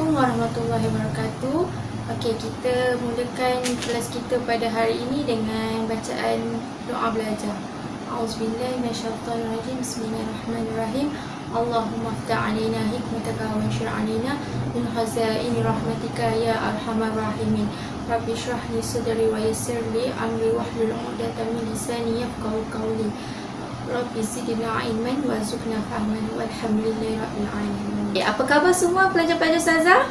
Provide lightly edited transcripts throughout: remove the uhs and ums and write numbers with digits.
Assalamualaikum warahmatullahi wabarakatuh. Okey, kita mulakan kelas kita pada hari ini dengan bacaan doa belajar. A'udzubillahi minasyaitonirrajim. Bismillahirrahmanirrahim. Allahumma ftah 'alaina hikmataka wa anshur 'alaina min khazaini rahmatika ya arhamar rahimin. Rabbi shrah li sadri wa yassir li amri wahlul 'uqdatam min lisani yafqahu qawli. Rabbi zidna ilman warzuqna fahman walhamdulillahi rabbil alamin. Apa khabar semua pelajar-pelajar Ustazah?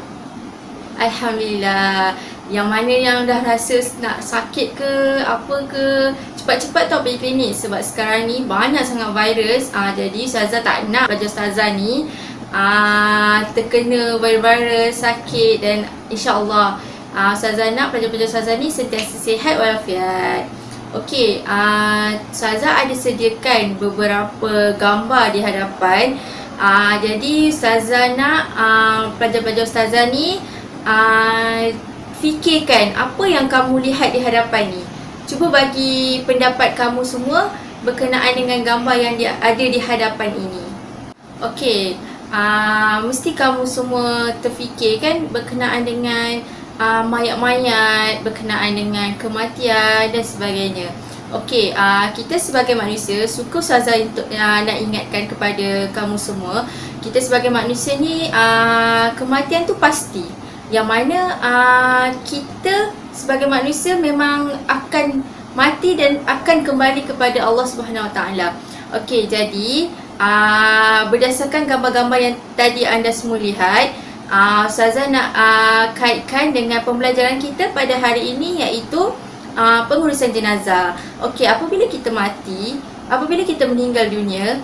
Alhamdulillah. Yang mana yang dah rasa nak sakit ke apa ke, cepat-cepat tau pergi klinik. Sebab sekarang ni banyak sangat virus. Jadi Ustazah tak nak pelajar Ustazah ni terkena virus sakit. Dan insyaAllah Ustazah nak pelajar-pelajar Ustazah ni sentiasa sihat walafiat. Okey, Ustazah ada sediakan beberapa gambar di hadapan. Jadi Ustazah nak pelajar-pelajar Ustazah ni fikirkan apa yang kamu lihat di hadapan ni. Cuba bagi pendapat kamu semua berkenaan dengan gambar yang ada di hadapan ini. Okey, mesti kamu semua terfikirkan berkenaan dengan mayat-mayat, berkenaan dengan kematian dan sebagainya. Okey, kita sebagai manusia, suka Ustazah nak ingatkan kepada kamu semua, kita sebagai manusia ni kematian tu pasti. Yang mana kita sebagai manusia memang akan mati dan akan kembali kepada Allah Subhanahu Wa Taala. Okey, jadi berdasarkan gambar-gambar yang tadi anda semua lihat, Ustazah nak kaitkan dengan pembelajaran kita pada hari ini, iaitu pengurusan jenazah. Okey, apabila kita mati, apabila kita meninggal dunia,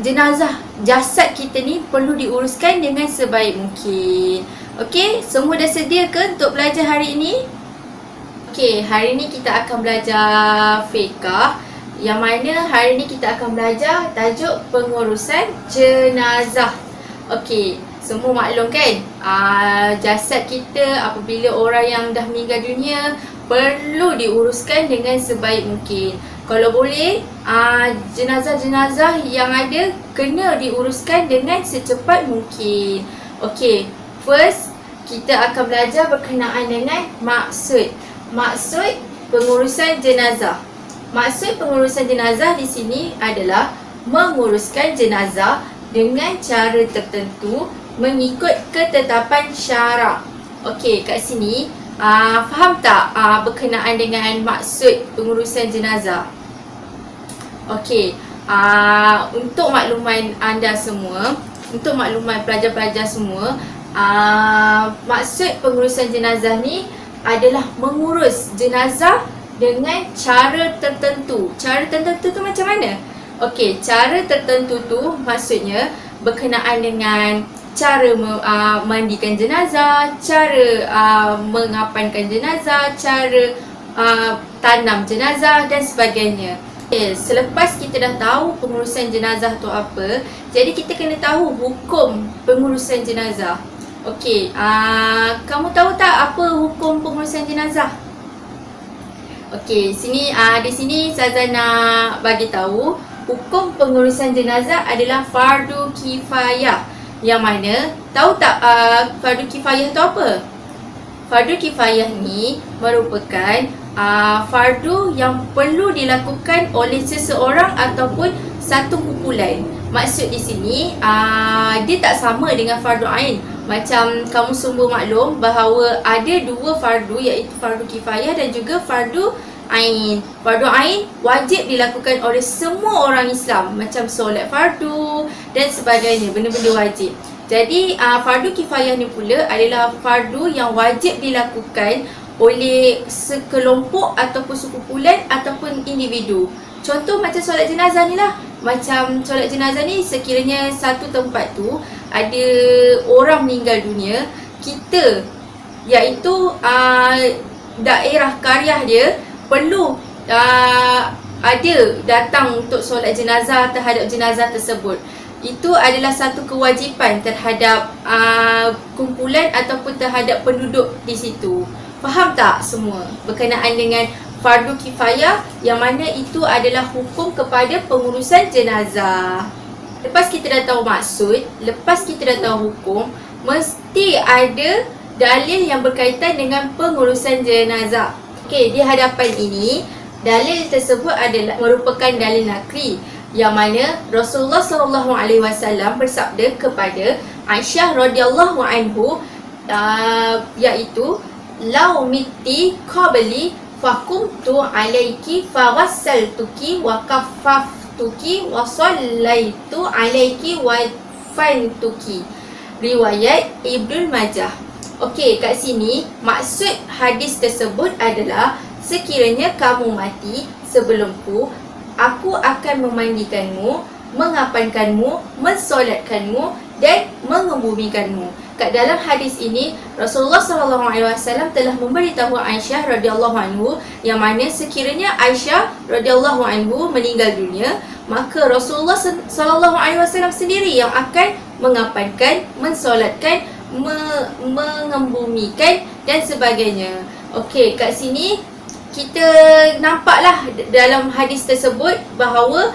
jenazah, jasad kita ni perlu diuruskan dengan sebaik mungkin. Okey, semua dah sedia ke untuk belajar hari ini? Okey, hari ini kita akan belajar fiqh, yang mana hari ini kita akan belajar tajuk pengurusan jenazah. Okey, semua maklum kan? Jasad kita apabila orang yang dah meninggal dunia perlu diuruskan dengan sebaik mungkin. Kalau boleh, jenazah-jenazah yang ada kena diuruskan dengan secepat mungkin. Okey, first kita akan belajar berkenaan dengan maksud pengurusan jenazah. Maksud pengurusan jenazah di sini adalah menguruskan jenazah dengan cara tertentu mengikut ketetapan syarak. Okey, kat sini faham tak berkenaan dengan maksud pengurusan jenazah? Okey, untuk makluman anda semua, untuk makluman pelajar-pelajar semua, maksud pengurusan jenazah ni adalah mengurus jenazah dengan cara tertentu. Cara tertentu tu macam mana? Okey, cara tertentu tu maksudnya berkenaan dengan cara mandikan jenazah, cara mengapankan jenazah, cara tanam jenazah dan sebagainya. Okay, selepas kita dah tahu pengurusan jenazah tu apa, jadi kita kena tahu hukum pengurusan jenazah. Okey, kamu tahu tak apa hukum pengurusan jenazah? Okey, di sini Ustazah nak bagi tahu hukum pengurusan jenazah adalah fardu kifayah. Yang mana, tahu tak fardu kifayah tu apa? Fardu kifayah ni merupakan fardu yang perlu dilakukan oleh seseorang ataupun satu kumpulan. Maksud di sini, dia tak sama dengan fardu ain. Macam kamu semua maklum bahawa ada dua fardu, iaitu fardu kifayah dan juga fardu ain. Fardu ain wajib dilakukan oleh semua orang Islam, macam solat fardu dan sebagainya, benda-benda wajib. Jadi fardu kifayah ni pula adalah fardu yang wajib dilakukan oleh sekelompok ataupun sekumpulan ataupun individu. Contoh macam solat jenazah ni lah. Macam solat jenazah ni, sekiranya satu tempat tu ada orang meninggal dunia, kita, iaitu daerah qaryah dia, perlu ada datang untuk solat jenazah terhadap jenazah tersebut. Itu adalah satu kewajipan terhadap kumpulan ataupun terhadap penduduk di situ. Faham tak semua berkenaan dengan fardu kifayah, yang mana itu adalah hukum kepada pengurusan jenazah? Lepas kita dah tahu maksud, lepas kita dah tahu hukum, mesti ada dalil yang berkaitan dengan pengurusan jenazah. Okey, di hadapan ini dalil tersebut adalah merupakan dalil nakli yang mana Rasulullah SAW bersabda kepada Aisyah radhiyallahu anhu iaitu lau miti qabli fakumtu alaiki fawassaltuki wa kaffaftuki wa sallaitu alaiki wa fantuki. Riwayat Ibnu Majah. Okey, kat sini maksud hadis tersebut adalah sekiranya kamu mati sebelumku, aku akan memandikanmu, mengapankanmu, mensolatkanmu dan mengebumikanmu. Kat dalam hadis ini Rasulullah SAW telah memberitahu Aisyah radhiyallahu anhu yang mana sekiranya Aisyah radhiyallahu anhu meninggal dunia, maka Rasulullah SAW sendiri yang akan mengapankan, mensolatkan, mengebumikan dan sebagainya. Okey, kat sini kita nampaklah dalam hadis tersebut bahawa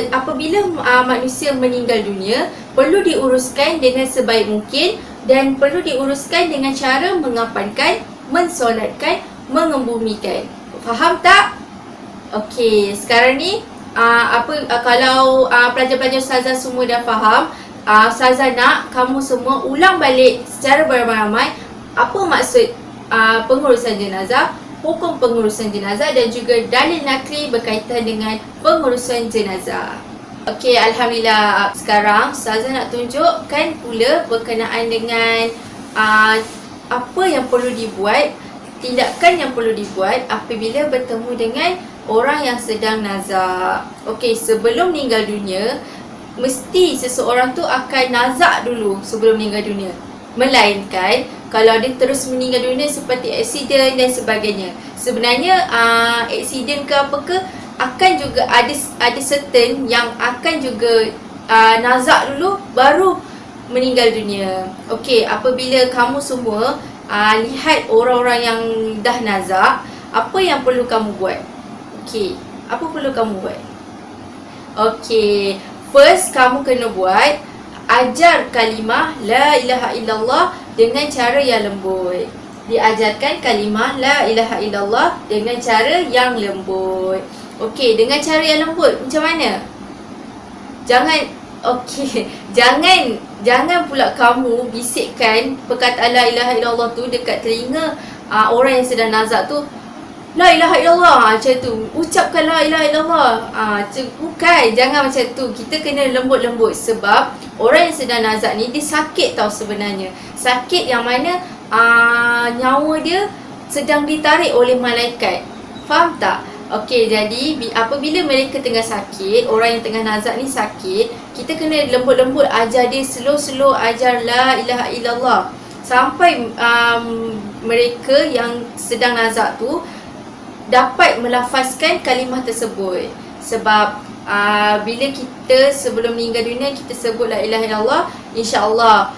apabila manusia meninggal dunia, perlu diuruskan dengan sebaik mungkin dan perlu diuruskan dengan cara mengapankan, mensolatkan, mengebumikan. Faham tak? Okey, sekarang ni kalau pelajar-pelajar ustazah semua dah faham, ustazah nak kamu semua ulang balik secara beramai-ramai apa maksud pengurusan jenazah, hukum pengurusan jenazah dan juga dalil nakli berkaitan dengan pengurusan jenazah. Okey, alhamdulillah. Sekarang ustazah nak tunjukkan pula berkenaan dengan apa yang perlu dibuat, tindakan yang perlu dibuat apabila bertemu dengan orang yang sedang nazak. Okey, sebelum meninggal dunia, mesti seseorang tu akan nazak dulu sebelum meninggal dunia. Melainkan kalau dia terus meninggal dunia seperti aksiden dan sebagainya. Sebenarnya aksiden ke apa ke, akan juga ada certain yang akan juga nazak dulu baru meninggal dunia. Okey, apabila kamu semua lihat orang-orang yang dah nazak, apa yang perlu kamu buat? Okey, apa perlu kamu buat? Okey, first kamu kena buat ajar kalimah la ilaha illallah dengan cara yang lembut. Diajarkan kalimah la ilaha illallah dengan cara yang lembut. Okey, dengan cara yang lembut macam mana? Jangan pula kamu bisikkan perkataan la ilaha illallah tu dekat telinga orang yang sedang nazak tu. La ilaha illallah macam tu. Ucapkan la ilaha illallah. Bukan, jangan macam tu. Kita kena lembut-lembut sebab orang yang sedang nazak ni dia sakit tau sebenarnya. Sakit yang mana nyawa dia sedang ditarik oleh malaikat. Faham tak? Okey, jadi apabila mereka tengah sakit, orang yang tengah nazak ni sakit, kita kena lembut-lembut ajar dia, slow-slow ajar la ilaha illallah sampai mereka yang sedang nazak tu dapat melafazkan kalimah tersebut. Sebab bila kita sebelum meninggal dunia kita sebut la ilaha illallah, insya-Allah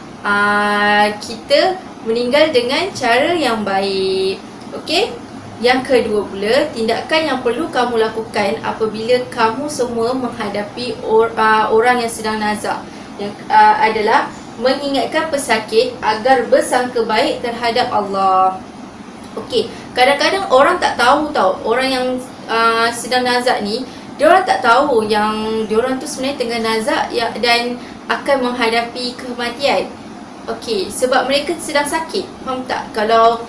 kita meninggal dengan cara yang baik. Okey? Yang kedua pula, tindakan yang perlu kamu lakukan apabila kamu semua menghadapi orang yang sedang nazak adalah mengingatkan pesakit agar bersangka baik terhadap Allah. Okey, kadang-kadang orang tak tahu tau, orang yang sedang nazak ni, diorang tak tahu yang diorang tu sebenarnya tengah nazak dan akan menghadapi kematian. Okey, sebab mereka sedang sakit. Faham tak? Kalau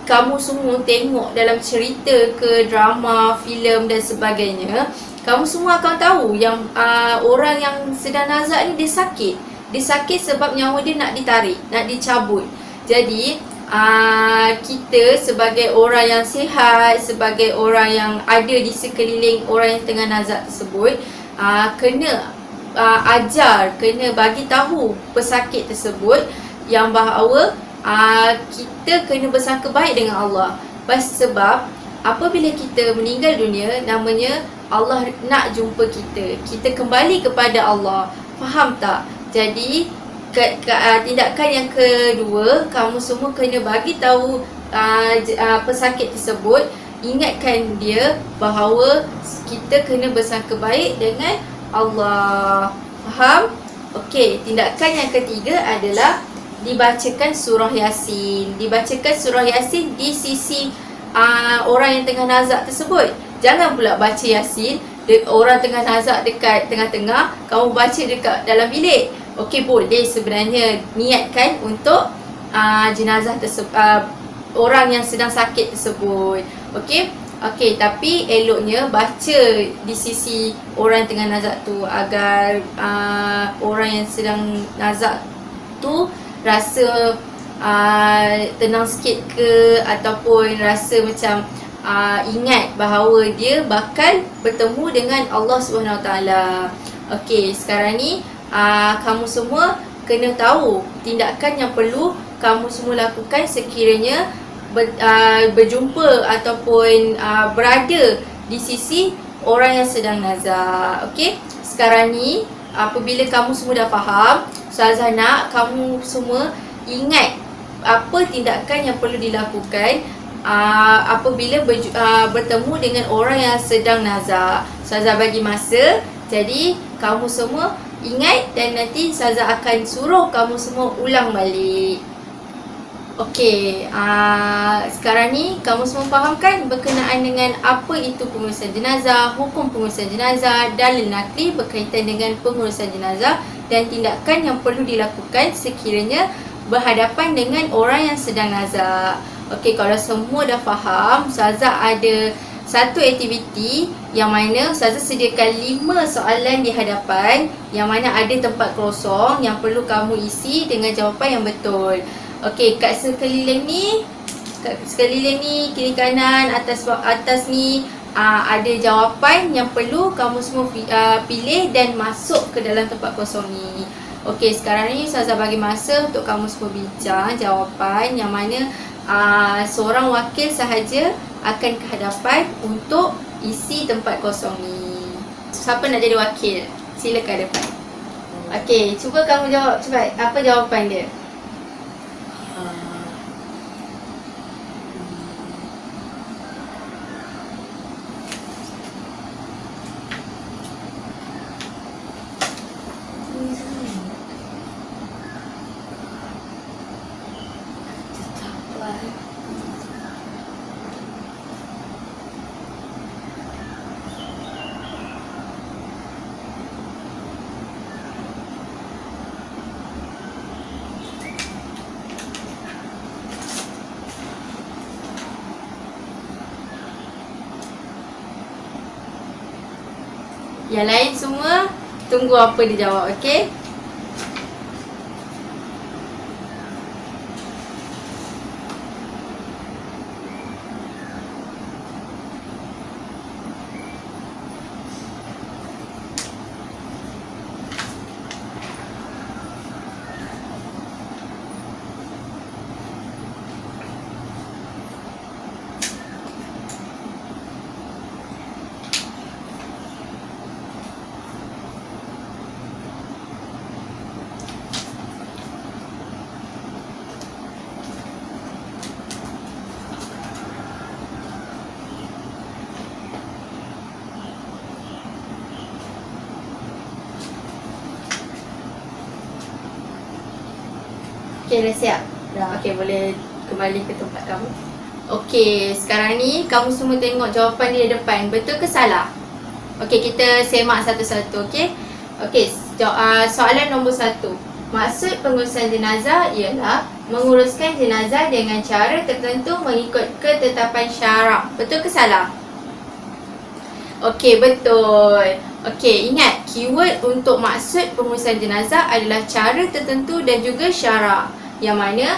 kamu semua tengok dalam cerita ke drama, filem dan sebagainya, kamu semua akan tahu yang orang yang sedang nazak ni dia sakit. Dia sakit sebab nyawa dia nak ditarik, nak dicabut. Jadi kita sebagai orang yang sihat, sebagai orang yang ada di sekeliling orang yang tengah nazak tersebut, kena ajar, kena bagi tahu pesakit tersebut yang bahawa kita kena bersangka baik dengan Allah. Sebab apabila kita meninggal dunia, namanya Allah nak jumpa kita. Kita kembali kepada Allah. Faham tak? Jadi tindakan yang kedua, kamu semua kena bagi tahu pesakit tersebut, ingatkan dia bahawa kita kena bersangka baik dengan Allah. Faham? Okey, tindakan yang ketiga adalah dibacakan surah Yasin. Dibacakan surah Yasin di sisi orang yang tengah nazak tersebut. Jangan pula baca Yasin orang tengah nazak dekat tengah-tengah, kamu baca dekat dalam bilik. Okey, boleh sebenarnya niatkan untuk jenazah tersebut, orang yang sedang sakit tersebut. Okey. Okey, tapi eloknya baca di sisi orang yang tengah nazak tu agar orang yang sedang nazak tu rasa tenang sikit ke, ataupun rasa macam ingat bahawa dia bakal bertemu dengan Allah SWT. Okey, sekarang ni kamu semua kena tahu tindakan yang perlu kamu semua lakukan sekiranya berjumpa ataupun berada di sisi orang yang sedang nazak. Okey, sekarang ni apabila kamu semua dah faham, Ustazah nak kamu semua ingat apa tindakan yang perlu dilakukan apabila bertemu dengan orang yang sedang nazak. Ustazah bagi masa, jadi kamu semua ingat dan nanti Ustazah akan suruh kamu semua ulang balik. Okey, sekarang ni kamu semua faham kan berkenaan dengan apa itu pengurusan jenazah, hukum pengurusan jenazah, dalil nakli berkaitan dengan pengurusan jenazah dan tindakan yang perlu dilakukan sekiranya berhadapan dengan orang yang sedang nazak. Okey, kalau semua dah faham, Ustazah ada satu aktiviti yang mana Ustazah sediakan 5 soalan di hadapan yang mana ada tempat kosong yang perlu kamu isi dengan jawapan yang betul. Okey, kat sekeliling ni, kiri kanan, atas ni ada jawapan yang perlu kamu semua pilih dan masuk ke dalam tempat kosong ni. Okey, sekarang ni Ustazah bagi masa untuk kamu semua bincang jawapan yang mana seorang wakil sahaja akan ke hadapan untuk isi tempat kosong ni. Siapa nak jadi wakil? Silakan depan. Okey, cuba kamu jawab cepat. Apa jawapan dia? Yang lain semua tunggu apa dia jawab, okey? Okey, dah siap? Dah. Okey, boleh kembali ke tempat kamu. Okey, sekarang ni kamu semua tengok jawapan di depan. Betul ke salah? Okey, kita semak satu-satu, okey? Okey, soalan nombor 1. Maksud pengurusan jenazah ialah menguruskan jenazah dengan cara tertentu mengikut ketetapan syarak. Betul ke salah? Okey, betul. Okey, ingat keyword untuk maksud pengurusan jenazah adalah cara tertentu dan juga syarak. Yang mana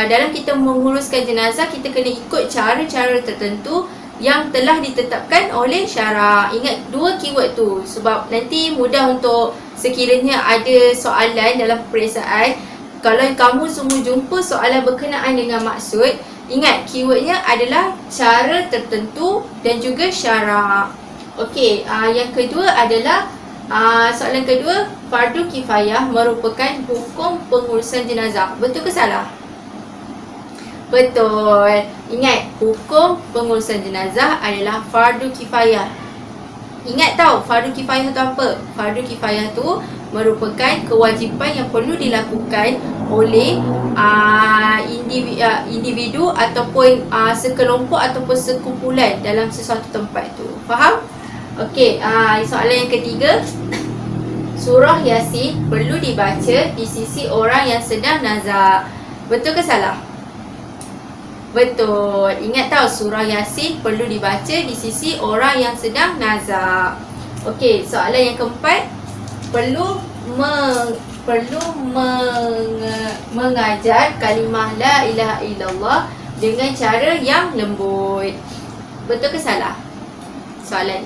dalam kita menguruskan jenazah, kita kena ikut cara-cara tertentu yang telah ditetapkan oleh syarak. Ingat dua keyword tu sebab nanti mudah untuk sekiranya ada soalan dalam peperiksaan. Kalau kamu semua jumpa soalan berkenaan dengan maksud, ingat keywordnya adalah cara tertentu dan juga syarak. Okey, yang kedua adalah soalan kedua, fardu kifayah merupakan hukum pengurusan jenazah. Betul ke salah? Betul. Ingat, hukum pengurusan jenazah adalah fardu kifayah. Ingat tahu fardu kifayah tu apa? Fardu kifayah tu merupakan kewajipan yang perlu dilakukan oleh individu ataupun sekelompok ataupun sekumpulan dalam sesuatu tempat tu. Faham? Okey, soalan yang ketiga. Surah Yasin perlu dibaca di sisi orang yang sedang nazak. Betul ke salah? Betul. Ingat tahu, surah Yasin perlu dibaca di sisi orang yang sedang nazak. Okey, soalan yang keempat. Perlu mengajar kalimah la ilaha illallah dengan cara yang lembut. Betul ke salah soalan?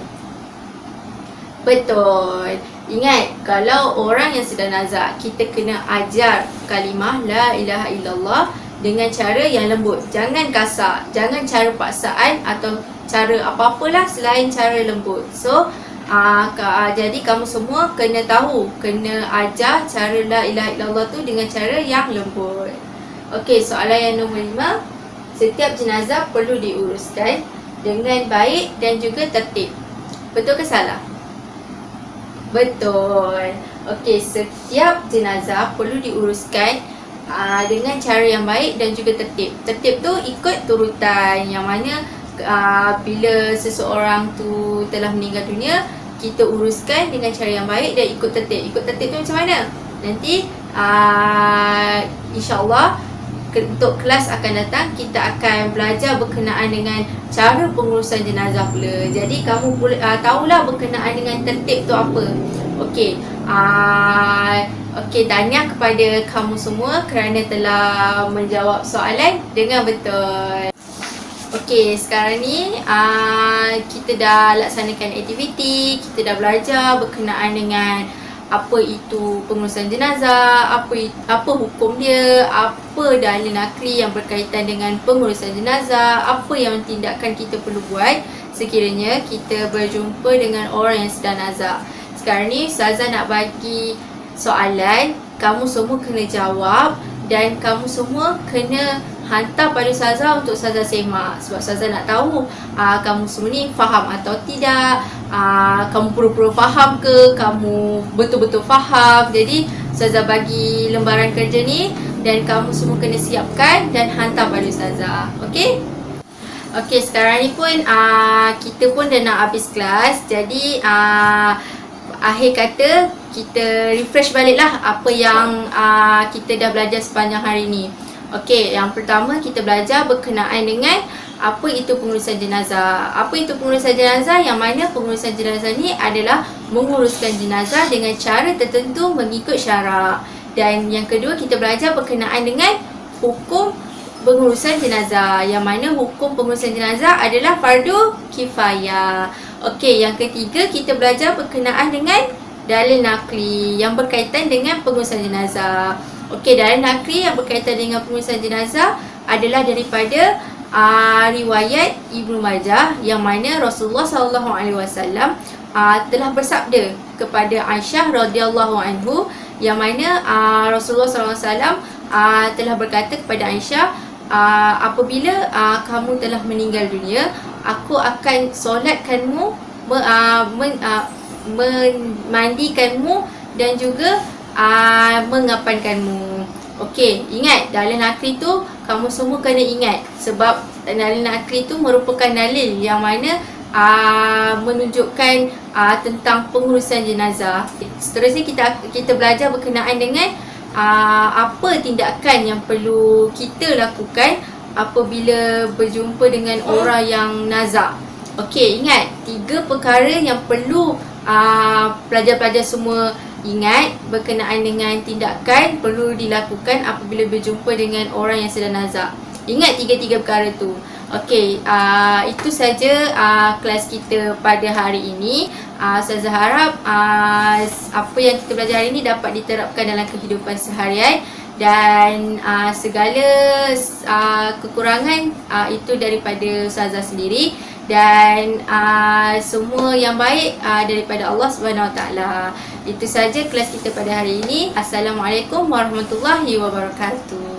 Betul. Ingat, kalau orang yang sedang nazak, kita kena ajar kalimah la ilaha illallah dengan cara yang lembut. Jangan kasar, jangan cara paksaan atau cara apa-apalah selain cara lembut. So, jadi kamu semua kena tahu, kena ajar cara la ilaha illallah tu dengan cara yang lembut. Okey, soalan yang nombor 5. Setiap jenazah perlu diuruskan dengan baik dan juga tertib. Betul ke salah? Betul. Okey, setiap jenazah perlu diuruskan dengan cara yang baik dan juga tertib. Tertib tu ikut turutan yang mana bila seseorang tu telah meninggal dunia, kita uruskan dengan cara yang baik dan ikut tertib. Ikut tertib tu macam mana? Nanti insya-Allah untuk kelas akan datang, kita akan belajar berkenaan dengan cara pengurusan jenazah pula. Jadi kamu tahulah berkenaan dengan tertib tu apa. Okey. Okey, tahniah kepada kamu semua kerana telah menjawab soalan dengan betul. Okey, sekarang ni kita dah laksanakan aktiviti, kita dah belajar berkenaan dengan apa itu pengurusan jenazah, apa hukum dia, apa dalil nakli yang berkaitan dengan pengurusan jenazah, apa yang tindakan kita perlu buat sekiranya kita berjumpa dengan orang yang sedang nazak. Sekarang ni Ustazah nak bagi soalan, kamu semua kena jawab dan kamu semua kena hantar pada Ustazah untuk Ustazah semak. Sebab Ustazah nak tahu kamu semua ni faham atau tidak, kamu pura-pura faham ke, kamu betul-betul faham. Jadi Ustazah bagi lembaran kerja ni dan kamu semua kena siapkan dan hantar pada Ustazah. Okey? Okey, sekarang ni pun kita pun dah nak habis kelas. Jadi akhir kata kita refresh baliklah apa yang kita dah belajar sepanjang hari ni. Okey, yang pertama kita belajar berkenaan dengan apa itu pengurusan jenazah. Apa itu pengurusan jenazah? Yang mana pengurusan jenazah ni adalah menguruskan jenazah dengan cara tertentu mengikut syarak. Dan yang kedua kita belajar berkenaan dengan hukum pengurusan jenazah. Yang mana hukum pengurusan jenazah adalah fardu kifayah. Okey, yang ketiga kita belajar berkenaan dengan dalil nakli yang berkaitan dengan pengurusan jenazah. Okey, dalil nakli yang berkaitan dengan pengurusan jenazah adalah daripada riwayat Ibnu Majah yang mana Rasulullah SAW telah bersabda kepada Aisyah radhiyallahu anhu, yang mana Rasulullah SAW telah berkata kepada Aisyah, apabila kamu telah meninggal dunia, aku akan solatkanmu, memandikanmu dan juga mengapankanmu. Okey, ingat dalil nakli tu kamu semua kena ingat, sebab dalil nakli tu merupakan dalil yang mana menunjukkan tentang pengurusan jenazah. Seterusnya kita belajar berkenaan dengan apa tindakan yang perlu kita lakukan apabila berjumpa dengan orang yang nazak. Okey, ingat 3 perkara yang perlu pelajar-pelajar semua ingat berkenaan dengan tindakan perlu dilakukan apabila berjumpa dengan orang yang sedang nazak. Ingat 3 perkara tu. Okey, itu saja kelas kita pada hari ini. Saya harap apa yang kita belajar hari ini dapat diterapkan dalam kehidupan seharian dan segala kekurangan itu daripada Ustazah sendiri dan semua yang baik daripada Allah Subhanahu Wa Taala. Itu saja kelas kita pada hari ini. Assalamualaikum warahmatullahi wabarakatuh.